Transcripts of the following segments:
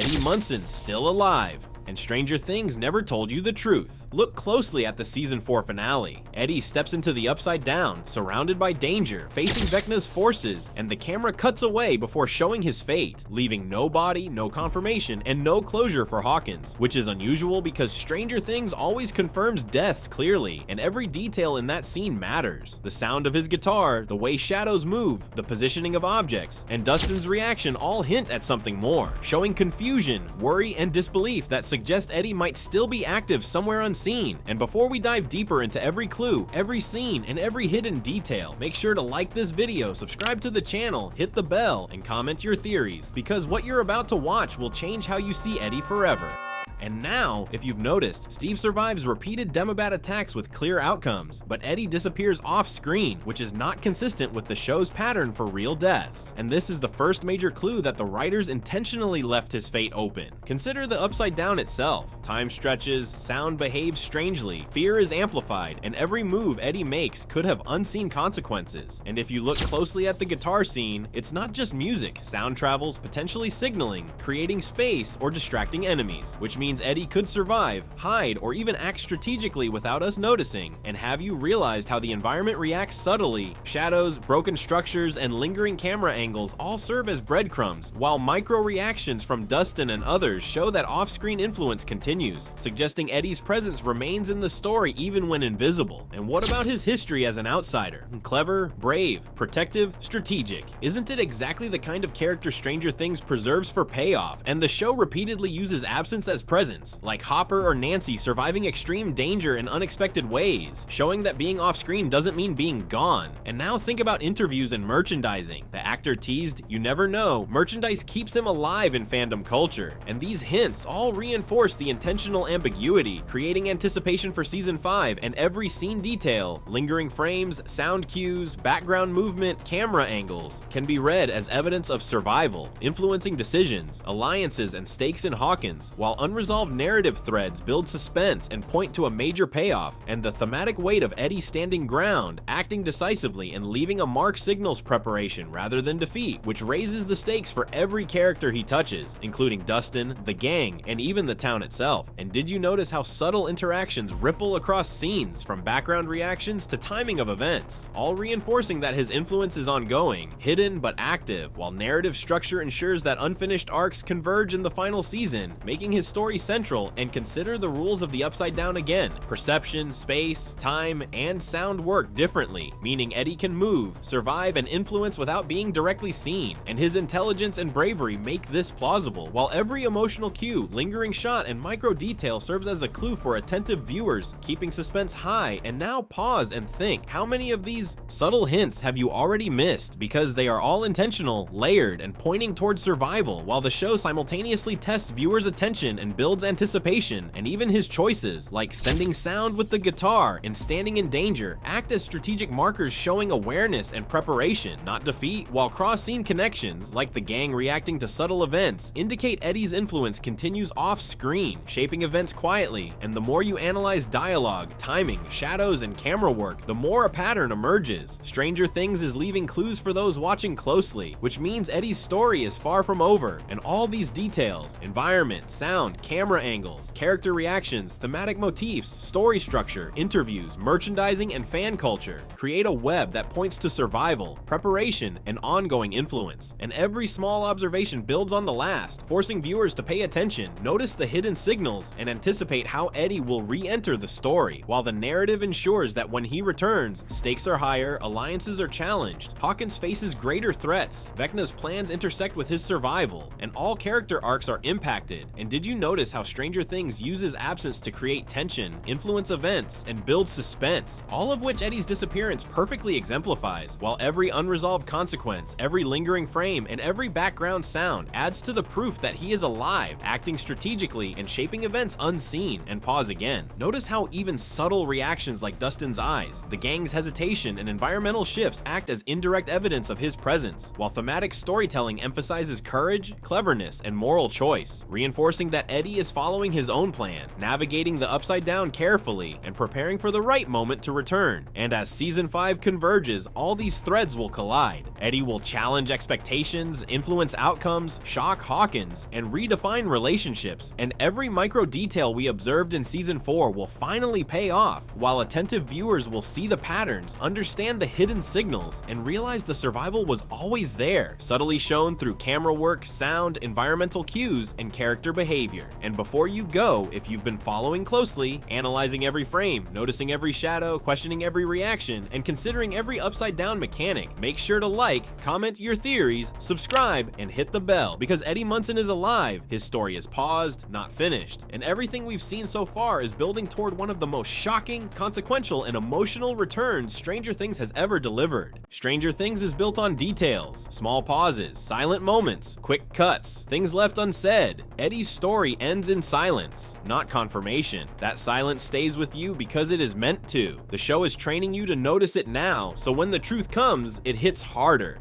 Eddie Munson still alive? And Stranger Things never told you the truth. Look closely at the season 4 finale. Eddie steps into the Upside Down, surrounded by danger, facing Vecna's forces, and the camera cuts away before showing his fate, leaving no body, no confirmation, and no closure for Hawkins, which is unusual because Stranger Things always confirms deaths clearly, and every detail in that scene matters. The sound of his guitar, the way shadows move, the positioning of objects, and Dustin's reaction all hint at something more, showing confusion, worry, and disbelief that suggest Eddie might still be active somewhere unseen. And before we dive deeper into every clue, every scene, and every hidden detail, make sure to like this video, subscribe to the channel, hit the bell, and comment your theories, because what you're about to watch will change how you see Eddie forever. And now, if you've noticed, Steve survives repeated Demobat attacks with clear outcomes, but Eddie disappears off screen, which is not consistent with the show's pattern for real deaths. And this is the first major clue that the writers intentionally left his fate open. Consider the Upside Down itself. Time stretches, sound behaves strangely, fear is amplified, and every move Eddie makes could have unseen consequences. And if you look closely at the guitar scene, it's not just music. Sound travels, potentially signaling, creating space, or distracting enemies, which means Eddie could survive, hide, or even act strategically without us noticing. And have you realized how the environment reacts subtly? Shadows, broken structures, and lingering camera angles all serve as breadcrumbs, while micro reactions from Dustin and others show that off-screen influence continues, suggesting Eddie's presence remains in the story even when invisible. And what about his history as an outsider? Clever, brave, protective, strategic. Isn't it exactly the kind of character Stranger Things preserves for payoff? And the show repeatedly uses absence as presence, like Hopper or Nancy surviving extreme danger in unexpected ways, showing that being off-screen doesn't mean being gone. And now think about interviews and merchandising. The actor teased, "You never know," merchandise keeps him alive in fandom culture. And these hints all reinforce the intentional ambiguity, creating anticipation for season 5, and every scene detail, lingering frames, sound cues, background movement, camera angles, can be read as evidence of survival, influencing decisions, alliances, and stakes in Hawkins, while unresolved narrative threads build suspense and point to a major payoff. And the thematic weight of Eddie standing ground, acting decisively, and leaving a mark signals preparation rather than defeat, which raises the stakes for every character he touches, including Dustin, the gang, and even the town itself. And did you notice how subtle interactions ripple across scenes, from background reactions to timing of events, all reinforcing that his influence is ongoing, hidden but active, while narrative structure ensures that unfinished arcs converge in the final season, making his story central. And consider the rules of the Upside Down again. Perception, space, time, and sound work differently, meaning Eddie can move, survive, and influence without being directly seen. And his intelligence and bravery make this plausible, while every emotional cue, lingering shot, and micro detail serves as a clue for attentive viewers, keeping suspense high. And now pause and think, how many of these subtle hints have you already missed? Because they are all intentional, layered, and pointing towards survival, while the show simultaneously tests viewers' attention and builds anticipation. And even his choices, like sending sound with the guitar and standing in danger, act as strategic markers showing awareness and preparation, not defeat, while cross-scene connections, like the gang reacting to subtle events, indicate Eddie's influence continues off-screen, shaping events quietly. And the more you analyze dialogue, timing, shadows, and camera work, the more a pattern emerges. Stranger Things is leaving clues for those watching closely, which means Eddie's story is far from over. And all these details, environment, sound, camera angles, character reactions, thematic motifs, story structure, interviews, merchandising, and fan culture create a web that points to survival, preparation, and ongoing influence. And every small observation builds on the last, forcing viewers to pay attention, notice the hidden signals, and anticipate how Eddie will re-enter the story, while the narrative ensures that when he returns, stakes are higher, alliances are challenged, Hawkins faces greater threats, Vecna's plans intersect with his survival, and all character arcs are impacted. And did you notice how Stranger Things uses absence to create tension, influence events, and build suspense, all of which Eddie's disappearance perfectly exemplifies, while every unresolved consequence, every lingering frame, and every background sound adds to the proof that he is alive, acting strategically, and shaping events unseen. And pause again. Notice how even subtle reactions like Dustin's eyes, the gang's hesitation, and environmental shifts act as indirect evidence of his presence, while thematic storytelling emphasizes courage, cleverness, and moral choice, reinforcing that Eddie Eddie is following his own plan, navigating the Upside Down carefully, and preparing for the right moment to return. And as Season 5 converges, all these threads will collide. Eddie will challenge expectations, influence outcomes, shock Hawkins, and redefine relationships, and every micro detail we observed in Season 4 will finally pay off, while attentive viewers will see the patterns, understand the hidden signals, and realize the survival was always there, subtly shown through camera work, sound, environmental cues, and character behavior. And before you go, if you've been following closely, analyzing every frame, noticing every shadow, questioning every reaction, and considering every upside down mechanic, make sure to like, comment your theories, subscribe, and hit the bell, because Eddie Munson is alive, his story is paused, not finished, and everything we've seen so far is building toward one of the most shocking, consequential, and emotional returns Stranger Things has ever delivered. Stranger Things is built on details, small pauses, silent moments, quick cuts, things left unsaid. Eddie's story ends in silence, not confirmation. That silence stays with you because it is meant to. The show is training you to notice it now, so when the truth comes, it hits harder.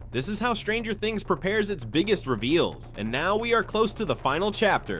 This is how Stranger Things prepares its biggest reveals, and now we are close to the final chapter,